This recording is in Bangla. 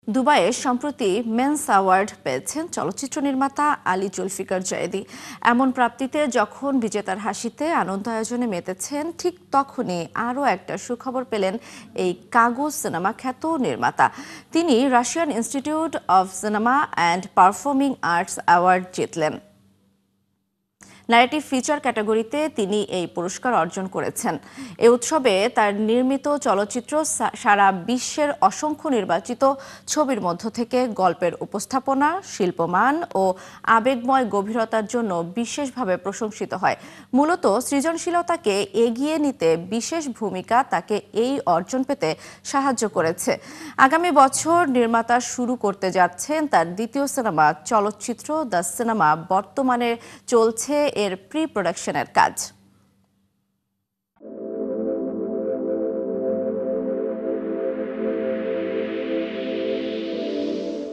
দুবাইয়ে সম্প্রতি মেন্স অ্যাওয়ার্ড পেয়েছেন চলচ্চিত্র নির্মাতা আলী জুলফিকার জায়েদি। এমন প্রাপ্তিতে যখন বিজেতার হাসিতে আনন্দ আয়োজনে মেতেছেন, ঠিক তখনই আরও একটা সুখবর পেলেন এই কাগজ সিনেমা খ্যাত নির্মাতা। তিনি Russian institute of cinema and performing arts award জিতলেন। ন্যারেটিভ ফিচার ক্যাটাগরিতে তিনি এই পুরস্কার অর্জন করেছেন। এই উৎসবে তার নির্মিত চলচ্চিত্র সারা বিশ্বের অসংখ্য নির্বাচিত ছবির মধ্য থেকে গল্পের উপস্থাপনা, শিল্পমান ও আবেগময় গভীরতার জন্য বিশেষভাবে প্রশংসিত হয়। মূলত সৃজনশীলতাকে এগিয়ে নিতে বিশেষ ভূমিকা তাকে এই অর্জন পেতে সাহায্য করেছে। আগামী বছর নির্মাতা শুরু করতে যাচ্ছেন তার দ্বিতীয় সিনেমা চলচ্চিত্র দ্য সিনেমা। বর্তমানে চলছে এর প্রি প্রোডাকশনের কাজ।